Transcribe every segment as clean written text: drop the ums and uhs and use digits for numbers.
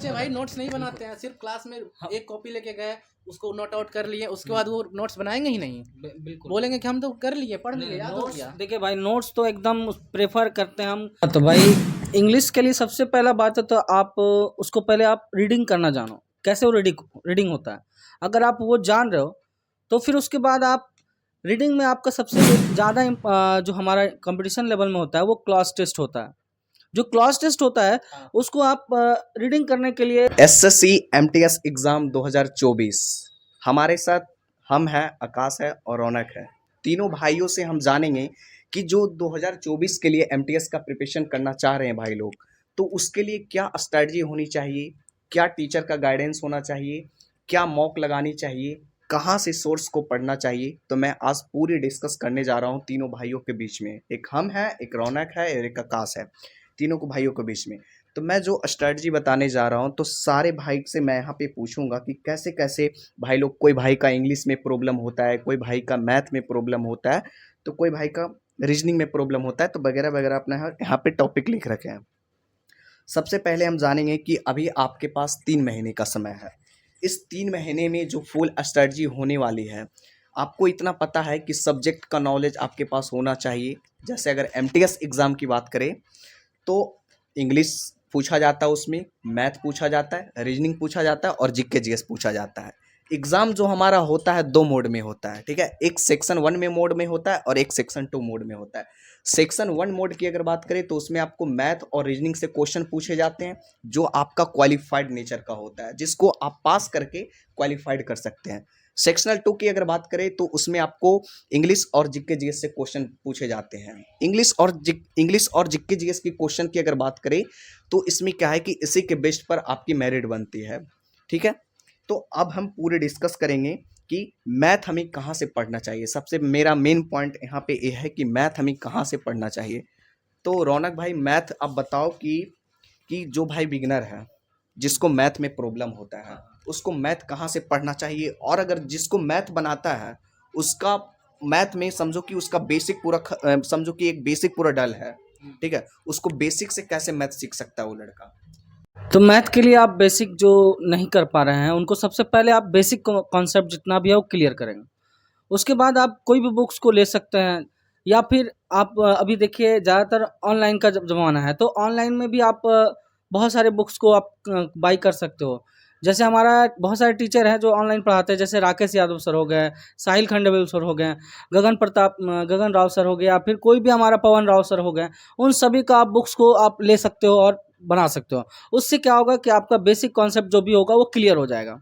बच्चे भाई नोट्स नहीं बनाते हैं, सिर्फ क्लास में एक कॉपी लेके गए, उसको नोट आउट कर लिए, उसके बाद वो नोट्स बनाएंगे ही नहीं। बिल्कुल बोलेंगे कि हम तो कर लिए, पढ़ लिए, याद हो नोट्स गया। देखिए भाई, नोट्स तो एकदम प्रेफर करते हैं हम। तो भाई इंग्लिश के लिए सबसे पहला बात है तो आप उसको पहले आप रीडिंग करना जानो, कैसे वो रीडिंग होता है। अगर आप वो जान रहे हो तो फिर उसके बाद आप रीडिंग में आपका सबसे ज़्यादा जो हमारा कंपटीशन लेवल में होता है वो क्लास टेस्ट होता है। जो क्लास टेस्ट होता है उसको आप रीडिंग करने के लिए एसएससी एमटीएस एग्जाम 2024 हमारे साथ हम हैं, आकाश है और रौनक है। तीनों भाइयों से हम जानेंगे कि जो 2024 के लिए एमटीएस का प्रिपरेशन करना चाह रहे हैं भाई लोग, तो उसके लिए क्या स्ट्रैटेजी होनी चाहिए, क्या टीचर का गाइडेंस होना चाहिए, क्या मॉक लगानी चाहिए, कहाँ से सोर्स को पढ़ना चाहिए। तो मैं आज पूरी डिस्कस करने जा रहा हूँ तीनों भाइयों के बीच में। एक हम हैं, एक रौनक है और एक आकाश है, तीनों को भाइयों के बीच में। तो मैं जो स्ट्रैटेजी बताने जा रहा हूँ तो सारे भाई से मैं यहाँ पे पूछूंगा कि कैसे कैसे भाई लोग, कोई भाई का इंग्लिश में प्रॉब्लम होता है, कोई भाई का मैथ में प्रॉब्लम होता है, तो कोई भाई का रीजनिंग में प्रॉब्लम होता है, तो वगैरह वगैरह अपना यहाँ पे टॉपिक लिख रखे हैं। सबसे पहले हम जानेंगे कि अभी आपके पास 3 महीने का समय है। इस 3 महीने में जो फुल स्ट्रैटेजी होने वाली है, आपको इतना पता है कि सब्जेक्ट का नॉलेज आपके पास होना चाहिए। जैसे अगर एमटीएस एग्ज़ाम की बात करें तो इंग्लिश पूछा जाता है, उसमें मैथ पूछा जाता है, रीजनिंग पूछा जाता है और जीके जीएस पूछा जाता है। एग्ज़ाम जो हमारा होता है 2 मोड में होता है, ठीक है। एक सेक्शन 1 में मोड में होता है और एक सेक्शन 2 मोड में होता है। सेक्शन 1 मोड की अगर बात करें तो उसमें आपको मैथ और रीजनिंग से क्वेश्चन पूछे जाते हैं, जो आपका क्वालिफाइड नेचर का होता है, जिसको आप पास करके क्वालिफाइड कर सकते हैं। सेक्शनल 2 की अगर बात करें तो उसमें आपको इंग्लिश और जीके जीएस से क्वेश्चन पूछे जाते हैं। इंग्लिश और जीके जीएस की क्वेश्चन की अगर बात करें तो इसमें क्या है कि इसी के बेस्ट पर आपकी मेरिट बनती है, ठीक है। तो अब हम पूरे डिस्कस करेंगे कि मैथ हमें कहाँ से पढ़ना चाहिए। सबसे मेरा मेन पॉइंट यहाँ पे ये है कि मैथ हमें कहाँ से पढ़ना चाहिए। तो रौनक भाई, मैथ आप बताओ कि जो भाई बिगिनर है, जिसको मैथ में प्रॉब्लम होता है, उसको मैथ कहाँ से पढ़ना चाहिए। और अगर जिसको मैथ बनाता है, उसका मैथ में समझो कि उसका बेसिक पूरा समझो कि एक बेसिक पूरा डल है, ठीक है, उसको बेसिक से कैसे मैथ सीख सकता है वो लड़का। तो मैथ के लिए आप बेसिक जो नहीं कर पा रहे हैं उनको सबसे पहले आप बेसिक कॉन्सेप्ट जितना भी है वो क्लियर करेंगे। उसके बाद आप कोई भी बुक्स को ले सकते हैं, या फिर आप अभी देखिए ज़्यादातर ऑनलाइन का ज़माना है, तो ऑनलाइन में भी आप बहुत सारे बुक्स को आप बाई कर सकते हो। जैसे हमारा बहुत सारे टीचर हैं जो ऑनलाइन पढ़ाते हैं, जैसे राकेश यादव सर हो गए, साहिल खंडेलवाल सर हो गए, गगन राव सर हो गए, या फिर कोई भी हमारा पवन राव सर हो गए। उन सभी का आप बुक्स को आप ले सकते हो और बना सकते हो। उससे क्या होगा कि आपका बेसिक कॉन्सेप्ट जो भी होगा वो क्लियर हो जाएगा।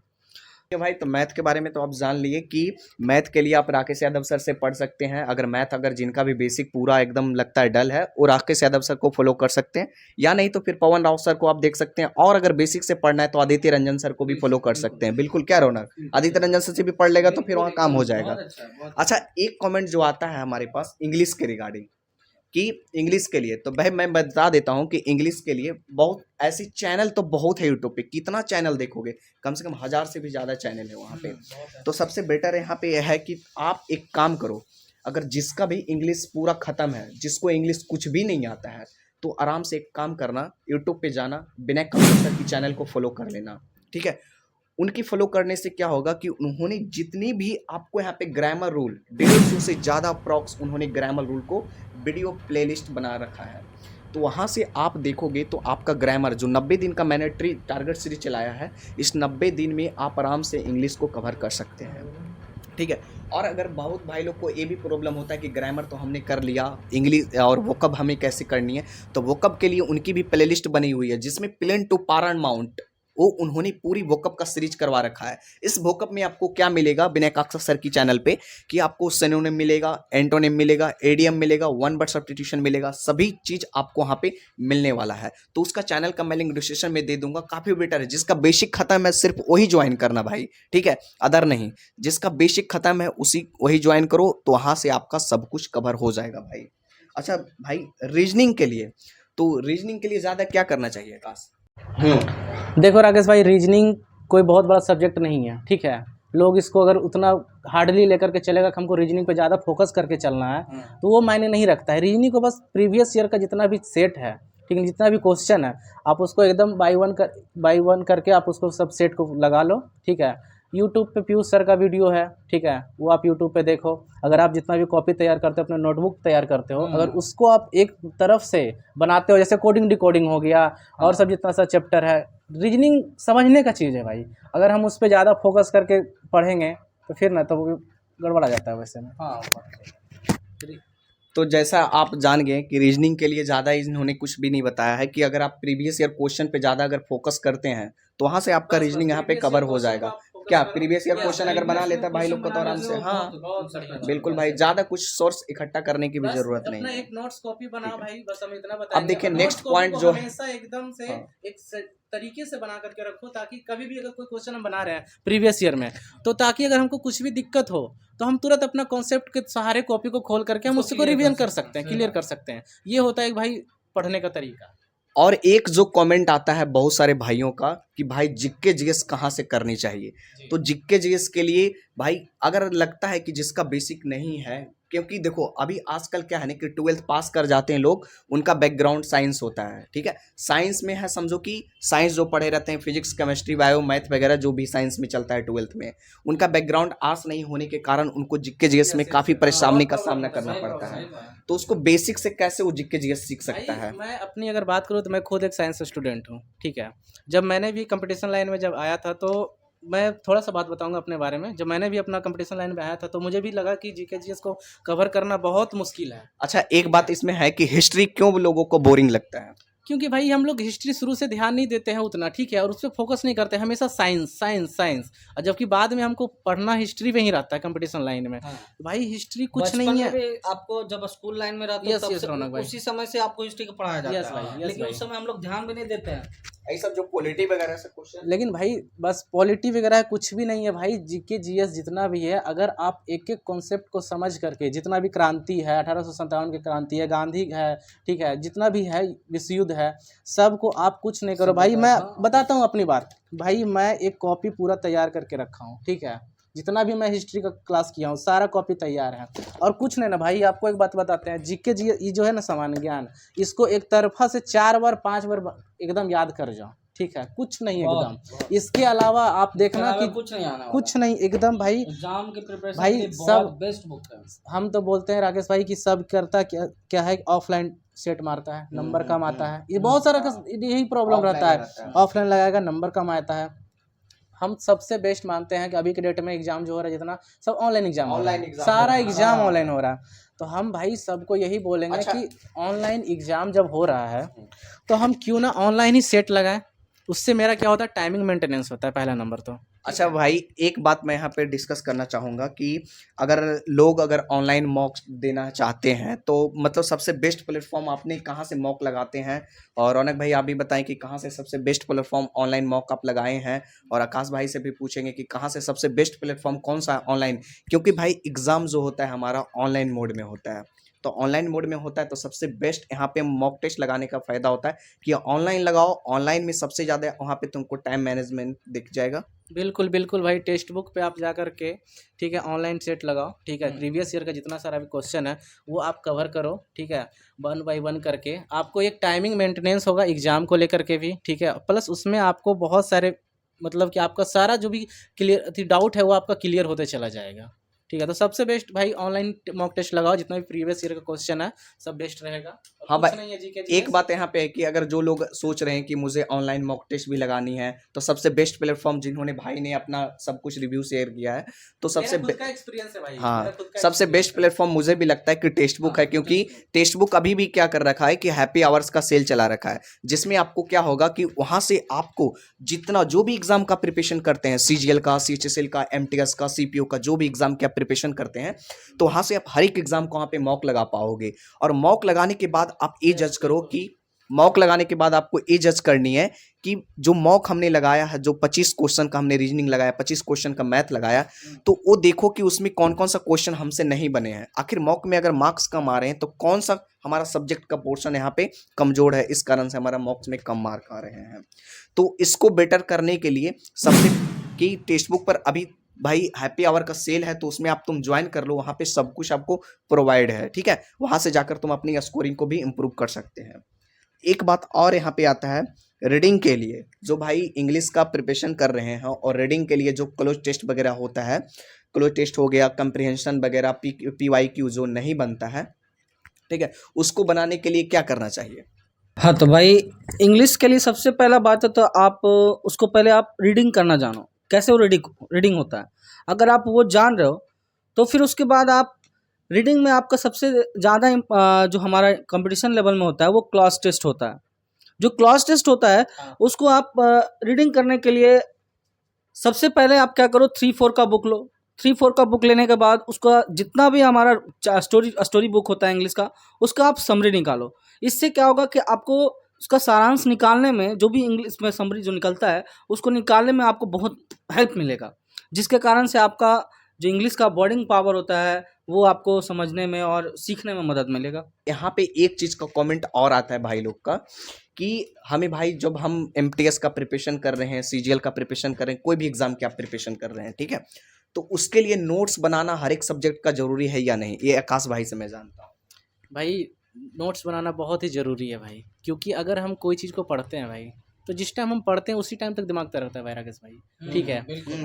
भाई, तो मैथ के बारे में तो आप जान लिए कि मैथ के लिए आप राकेश यादव सर से पढ़ सकते हैं। अगर जिनका भी बेसिक पूरा एकदम लगता है डल है, वो राकेश यादव सर को फॉलो कर सकते हैं, या नहीं तो फिर पवन राव सर को आप देख सकते हैं। और अगर बेसिक से पढ़ना है तो आदित्य रंजन सर को भी फॉलो कर सकते हैं। बिल्कुल, क्या रौनक, आदित्य रंजन सर से भी पढ़ लेगा तो फिर वहाँ काम हो जाएगा। अच्छा, एक कॉमेंट जो आता है हमारे पास इंग्लिश के रिगार्डिंग कि इंग्लिश के लिए, तो भाई मैं बता देता हूँ कि इंग्लिश के लिए बहुत ऐसी चैनल तो बहुत है यूट्यूब पे। कितना चैनल देखोगे, कम से कम 1000 से भी ज़्यादा चैनल है वहाँ पे। तो सबसे बेटर यहाँ पे यह है कि आप एक काम करो, अगर जिसका भी इंग्लिश पूरा ख़त्म है, जिसको इंग्लिश कुछ भी नहीं आता है, तो आराम से एक काम करना, यूट्यूब पे जाना, बिना कंप्यूटर की चैनल को फॉलो कर लेना, ठीक है। उनकी फॉलो करने से क्या होगा कि उन्होंने जितनी भी आपको यहाँ पे ग्रामर रूल 150 से ज़्यादा अप्रॉक्स उन्होंने ग्रामर रूल को वीडियो प्लेलिस्ट बना रखा है। तो वहाँ से आप देखोगे तो आपका ग्रामर जो 90 दिन का मैंने टारगेट सीरीज चलाया है, इस 90 दिन में आप आराम से इंग्लिश को कवर कर सकते हैं, ठीक है। और अगर बहुत भाई लोग को ये भी प्रॉब्लम होता है कि ग्रामर तो हमने कर लिया, इंग्लिश और वोकब हमें कैसे करनी है, तो वोकब के लिए उनकी भी प्लेलिस्ट बनी हुई है, जिसमें प्लेन टू पारामाउंट वो उन्होंने पूरी वोकअप का सीरीज करवा रखा है। इस वोकअप में आपको क्या मिलेगा बिना काक्सा सर की चैनल पे, कि आपको सिनोनिम मिलेगा, एंटोनिम मिलेगा, एडीएम मिलेगा, वन वर्ड सब्स्टिट्यूशन मिलेगा, सभी चीज़ आपको वहाँ पे मिलने वाला है। तो उसका चैनल का मैं लिंक डिस्क्रिप्शन में दे दूंगा, काफ़ी बेटर है। जिसका बेसिक खत्म है सिर्फ वही ज्वाइन करना भाई, ठीक है, अदर नहीं। जिसका बेसिक खत्म है वही ज्वाइन करो, तो वहाँ से आपका सब कुछ कवर हो जाएगा भाई। अच्छा भाई, रीजनिंग के लिए, तो रीजनिंग के लिए ज़्यादा क्या करना चाहिए आकाश? देखो राकेश भाई, रीजनिंग कोई बहुत बड़ा सब्जेक्ट नहीं है, ठीक है। लोग इसको अगर उतना हार्डली लेकर के चलेगा कि हमको रीजनिंग पे ज़्यादा फोकस करके चलना है, तो वो मायने नहीं रखता है। रीजनिंग को बस प्रीवियस ईयर का जितना भी सेट है, ठीक है, जितना भी क्वेश्चन है आप उसको एकदम बाई वन करके आप उसको सब सेट को लगा लो, ठीक है। यूट्यूब पे पीयूष सर का वीडियो है, ठीक है, वो आप यूट्यूब पे देखो। अगर आप जितना भी कॉपी तैयार करते हो, अपने नोटबुक तैयार करते हो, अगर उसको आप एक तरफ से बनाते हो, जैसे कोडिंग डिकोडिंग हो गया और सब जितना सा चैप्टर है, रीजनिंग समझने का चीज़ है भाई। अगर हम उस पर ज़्यादा फोकस करके पढ़ेंगे तो फिर ना तो वो गड़बड़ा जाता है वैसे में। हाँ तो जैसा आप जान गए कि रीजनिंग के लिए ज़्यादा इन्होंने कुछ भी नहीं बताया है कि अगर आप प्रीवियस ईयर क्वेश्चन पे ज़्यादा अगर फोकस करते हैं तो वहाँ से आपका रीजनिंग यहाँ पे कवर हो जाएगा। क्या प्रीवियस ईयर क्वेश्चन अगर बना लेता है भाई लोग को तो आराम से, हाँ बिल्कुल भाई, ज़्यादा कुछ सोर्स इकट्ठा करने की भी ज़रूरत नहीं अपना है। एक नोट्स कॉपी बनाओ भाई, बस हम इतना अब बताएंगे। देखिए अपना नेक्स्ट notes copy पॉइंट को जो हमेशा एकदम से हाँ। तरीके से बना करके रखो, ताकि कभी भी अगर कोई क्वेश्चन हम बना रहे हैं प्रीवियस ईयर में, तो ताकि अगर हमको कुछ भी दिक्कत हो तो हम तुरंत अपना कॉन्सेप्ट के सहारे कॉपी को खोल करके हम उसको रिवीजन कर सकते हैं, क्लियर कर सकते हैं। ये होता है भाई पढ़ने का तरीका। और एक जो कमेंट आता है बहुत सारे भाइयों का कि भाई जीके जीएस कहाँ से करनी चाहिए, तो जीके जीएस के लिए भाई अगर लगता है कि जिसका बेसिक नहीं है, क्योंकि देखो अभी आजकल क्या है ना कि 12th पास कर जाते हैं लोग, उनका बैकग्राउंड साइंस होता है, ठीक है, साइंस में है, समझो कि साइंस जो पढ़े रहते हैं, फिजिक्स केमिस्ट्री बायो मैथ वगैरह जो भी साइंस में चलता है 12th में, उनका बैकग्राउंड आर्ट्स नहीं होने के कारण उनको जीके जीएस में काफ़ी परेशानी का सामना करना पड़ता है। तो उसको बेसिक से कैसे वो जीके जीएस सीख सकता है? मैं अपनी अगर बात करूँ तो मैं खुद एक साइंस स्टूडेंट हूँ, ठीक है। जब मैंने भी कंपटीशन लाइन में जब आया था तो मैं थोड़ा सा बात बताऊंगा अपने बारे में। जब मैंने भी अपना कंपटीशन लाइन में आया था तो मुझे भी लगा कि जीके जीएस को कवर करना बहुत मुश्किल है। अच्छा, एक बात इसमें है कि हिस्ट्री क्यों लोगों को बोरिंग लगता है? क्योंकि भाई हम लोग हिस्ट्री शुरू से ध्यान नहीं देते हैं उतना, ठीक है, और उस पर फोकस नहीं करते, हमेशा साइंस साइंस साइंस, और जबकि बाद में हमको पढ़ना हिस्ट्री में ही रहता है कंपटीशन लाइन में। हाँ। भाई हिस्ट्री कुछ बचपन नहीं में है। भी आपको जब स्कूल लाइन में रहते हो Yes, तब yes, से रौनक भाई। उसी समय से आपको हिस्ट्री को पढ़ाया जाता Yes भाई, है, yes लेकिन भाई। उस समय हम लोग ध्यान भी नहीं देते हैं। यही सब जो पॉलिटी वगैरह से क्वेश्चन, लेकिन भाई बस पॉलिटी वगैरह कुछ भी नहीं है भाई। जीके जीएस जितना भी है, अगर आप एक एक कॉन्सेप्ट को समझ करके, जितना भी क्रांति है, 1857 की क्रांति है, गांधी है, ठीक है, जितना भी है विश्व युद्ध है, सबको आप कुछ नहीं करो भाई। मैं बताता हूँ अपनी बात भाई, मैं एक कॉपी पूरा तैयार करके रखा हूँ, ठीक है, जितना भी मैं हिस्ट्री का क्लास किया हूँ सारा कॉपी तैयार है। और कुछ नहीं ना भाई, आपको एक बात बताते हैं, जीके जी ये जो है ना सामान्य ज्ञान, इसको एक तरफा से 4 बार 5 बार एकदम याद कर जाओ, ठीक है, कुछ नहीं एकदम। इसके अलावा आप देखना कि कुछ नहीं आना, कुछ नहीं एकदम भाई। एग्जाम की प्रिपरेशन भाई के लिए सब बहुत बेस्ट बुक है। हम तो बोलते हैं राकेश भाई कि सब करता क्या है, ऑफलाइन सेट मारता है, नंबर कम आता है। ये बहुत सारा यही प्रॉब्लम रहता है, ऑफलाइन लगाएगा नंबर कम आता है। हम सबसे बेस्ट मानते हैं कि अभी के डेट में एग्जाम जो हो रहा है जितना, सब ऑनलाइन एग्जाम हो रहा है, सारा एग्जाम ऑनलाइन हो रहा है। तो हम भाई सबको यही बोलेंगे कि ऑनलाइन एग्जाम जब हो रहा है तो हम क्यों ना ऑनलाइन ही सेट लगाएं। उससे मेरा क्या होता है, टाइमिंग मेंटेनेंस होता है पहला नंबर तो। अच्छा भाई, एक बात मैं यहाँ पे डिस्कस करना चाहूँगा कि अगर लोग अगर ऑनलाइन मॉक देना चाहते हैं तो मतलब सबसे बेस्ट प्लेटफॉर्म आपने कहाँ से मॉक लगाते हैं? और रौनक भाई आप भी बताएं कि कहाँ से सबसे बेस्ट प्लेटफॉर्म ऑनलाइन मॉक आप लगाए हैं, और आकाश भाई से भी पूछेंगे कि कहाँ से सबसे बेस्ट प्लेटफॉर्म कौन सा ऑनलाइन, क्योंकि भाई एग्ज़ाम जो होता है हमारा ऑनलाइन मोड में होता है। तो ऑनलाइन मोड में होता है तो सबसे बेस्ट यहाँ पे मॉक टेस्ट लगाने का फ़ायदा होता है कि ऑनलाइन लगाओ। ऑनलाइन में सबसे ज़्यादा वहाँ पे तुमको टाइम मैनेजमेंट दिख जाएगा। बिल्कुल बिल्कुल भाई, टेक्स्ट बुक पे आप जा कर के, ठीक है, ऑनलाइन सेट लगाओ, ठीक है, प्रीवियस ईयर का जितना सारा भी क्वेश्चन है वो आप कवर करो, ठीक है, 1 बाय 1 करके। आपको एक टाइमिंग मेंटेनेंस होगा एग्जाम को लेकर के भी, ठीक है, प्लस उसमें आपको बहुत सारे मतलब कि आपका सारा जो भी क्लियर डाउट है वो आपका क्लियर होते चला जाएगा, ठीक है। तो सबसे बेस्ट भाई ऑनलाइन मॉक टेस्ट लगाओ, जितना भी प्रीवियस ईयर का क्वेश्चन है सब बेस्ट रहेगा। हाँ कुछ भाई, नहीं है जीके एक बात यहाँ पे है कि अगर जो लोग सोच रहे हैं कि मुझे ऑनलाइन मॉक टेस्ट भी लगानी है तो सबसे बेस्ट प्लेटफॉर्म, जिन्होंने भाई ने अपना सब कुछ रिव्यू शेयर किया है, तो सबसे का एक्सपीरियंस है भाई, हाँ सबसे बेस्ट प्लेटफॉर्म मुझे भी लगता है कि टेक्स्ट बुक है, क्योंकि टेक्स्ट बुक अभी भी क्या कर रखा है कि हैप्पी आवर्स का सेल चला रखा है, जिसमें आपको क्या होगा कि वहाँ से आपको जितना जो भी एग्जाम का प्रिपरेशन करते हैं, CGL का, CHSL का, MTS का, CPO का, जो भी एग्जाम की आप प्रिपरेशन करते हैं, तो वहाँ से आप हर एक एग्जाम को वहाँ पे मॉक लगा पाओगे। और मॉक लगाने के बाद आप ये जज करो कि मॉक लगाने के बाद आपको ये जज करनी है कि जो मॉक हमने लगाया है, जो 25 क्वेश्चन का हमने रीजनिंग लगाया, 25 क्वेश्चन का मैथ लगाया, तो वो देखो कि उसमें कौन कौन सा क्वेश्चन हमसे नहीं बने हैं। आखिर मॉक में अगर मार्क्स कम आ रहे हैं तो कौन सा हमारा सब्जेक्ट का पोर्शन यहाँ पे कमजोर है, इस कारण से हमारा मॉक्स में कम मार्क आ रहे हैं। तो इसको बेटर करने के लिए सबसे कि टेक्स्ट बुक पर अभी भाई हैप्पी आवर का सेल है, तो उसमें आप तुम ज्वाइन कर लो, वहाँ पे सब कुछ आपको प्रोवाइड है, ठीक है, वहाँ से जाकर तुम अपनी स्कोरिंग को भी इम्प्रूव कर सकते हैं। एक बात और यहाँ पे आता है, रीडिंग के लिए जो भाई इंग्लिश का प्रिपरेशन कर रहे हैं और रीडिंग के लिए जो क्लोज टेस्ट वगैरह होता है, क्लोज टेस्ट हो गया, कंप्रिहेंशन वगैरह, PYQ जो नहीं बनता है, ठीक है, उसको बनाने के लिए क्या करना चाहिए? हाँ तो भाई इंग्लिश के लिए सबसे पहला बात है तो आप उसको पहले आप रीडिंग करना जानो, कैसे वो रीडिंग होता है। अगर आप वो जान रहे हो तो फिर उसके बाद आप रीडिंग में आपका सबसे ज़्यादा जो हमारा कंपटीशन लेवल में होता है वो क्लॉज टेस्ट होता है। जो क्लॉज टेस्ट होता है उसको आप रीडिंग करने के लिए सबसे पहले आप क्या करो, 3-4 का बुक लो। 3-4 का बुक लेने के बाद उसका जितना भी हमारा स्टोरी बुक होता है इंग्लिश का, उसका आप समरी निकालो। इससे क्या होगा कि आपको उसका सारांश निकालने में, जो भी इंग्लिश में समरी जो निकलता है उसको निकालने में आपको बहुत हेल्प मिलेगा, जिसके कारण से आपका जो इंग्लिश का वर्डिंग पावर होता है वो आपको समझने में और सीखने में मदद मिलेगा। यहाँ पे एक चीज़ का कमेंट और आता है भाई लोग का कि हमें भाई जब हम MTS का प्रिपरेशन कर रहे हैं, CGL का प्रिपरेशन कर रहे हैं, कोई भी एग्जाम की आप प्रिपरेशन कर रहे हैं, ठीक है, तो उसके लिए नोट्स बनाना हर एक सब्जेक्ट का जरूरी है या नहीं? ये आकाश भाई से मैं जानता हूँ। भाई नोट्स बनाना बहुत ही ज़रूरी है भाई, क्योंकि अगर हम कोई चीज़ को पढ़ते हैं भाई तो जिस टाइम हम पढ़ते हैं उसी टाइम तक दिमाग तक रहता है भाई राकेश भाई, ठीक है।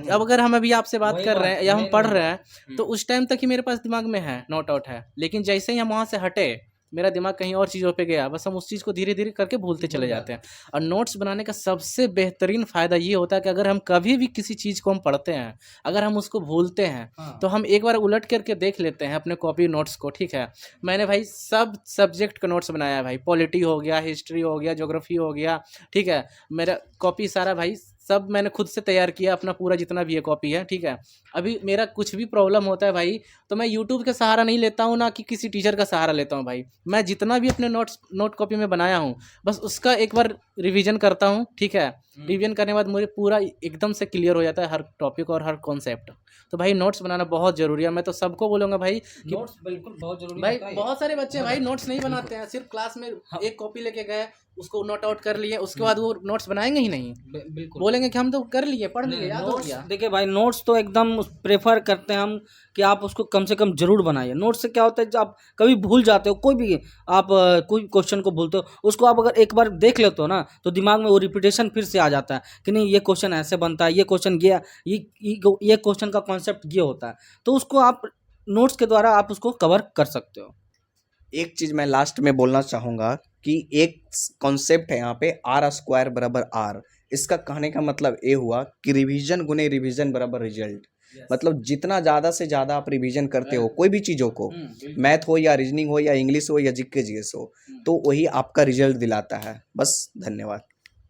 अब अगर हम अभी आपसे बात कर रहे हैं या हम पढ़ रहे हैं तो उस टाइम तक ही मेरे पास दिमाग में है, नो डाउट है, लेकिन जैसे ही हम वहाँ से हटे मेरा दिमाग कहीं और चीज़ों पे गया, बस हम उस चीज़ को धीरे धीरे करके भूलते चले जाते हैं। और नोट्स बनाने का सबसे बेहतरीन फ़ायदा ये होता है कि अगर हम कभी भी किसी चीज़ को हम पढ़ते हैं, अगर हम उसको भूलते हैं तो हम एक बार उलट करके देख लेते हैं अपने कॉपी नोट्स को, ठीक है। मैंने भाई सब सब्जेक्ट का नोट्स बनाया है भाई, पॉलिटी हो गया, हिस्ट्री हो गया, ज्योग्राफी हो गया, ठीक है। मेरा कॉपी सारा भाई सब मैंने खुद से तैयार किया, अपना पूरा जितना भी है कॉपी है, ठीक है। अभी मेरा कुछ भी प्रॉब्लम होता है भाई तो मैं यूट्यूब का सहारा नहीं लेता हूँ, ना कि किसी टीचर का सहारा लेता हूँ भाई। मैं जितना भी अपने नोट कॉपी में बनाया हूँ बस उसका एक बार रिवीजन करता हूँ, ठीक है। रिवीजन करने के बाद मुझे पूरा एकदम से क्लियर हो जाता है हर टॉपिक और हर कॉन्सेप्ट। तो भाई नोट्स बनाना बहुत ज़रूरी है। मैं तो सबको बोलूँगा भाई कि नोट्स बिल्कुल बहुत जरूरी भाई होता है। बहुत सारे बच्चे भाई नोट्स नहीं बनाते हैं, सिर्फ क्लास में एक कॉपी लेके गए, उसको नोट आउट कर लिए, उसके बाद वो नोट्स बनाएंगे ही नहीं, बिल्कुल बोलेंगे कि हम तो कर लिए, पढ़ लिए, याद हो नोट्स गया। देखिए भाई, नोट्स तो एकदम प्रेफर करते हैं हम कि आप उसको कम से कम जरूर बनाइए। नोट्स से क्या होता है, जब आप कभी भूल जाते हो, कोई भी आप कोई क्वेश्चन को भूलते हो, उसको आप अगर एक बार देख लेते हो ना तो दिमाग में वो रिपीटेशन फिर से आ जाता है कि नहीं ये क्वेश्चन ऐसे बनता है, ये क्वेश्चन ये क्वेश्चन का कॉन्सेप्ट ये होता है। तो उसको आप नोट्स के द्वारा आप उसको कवर कर सकते हो। एक चीज़ मैं लास्ट में बोलना चाहूँगा कि एक कॉन्सेप्ट है यहाँ पे, R² = R। इसका कहने का मतलब ये हुआ कि रिवीजन गुने रिवीजन बराबर रिजल्ट। मतलब जितना ज़्यादा से ज़्यादा आप रिवीजन करते हो कोई भी चीज़ों को, मैथ हो या रीजनिंग हो या इंग्लिश हो या GK GS हो, तो वही आपका रिजल्ट दिलाता है। बस, धन्यवाद।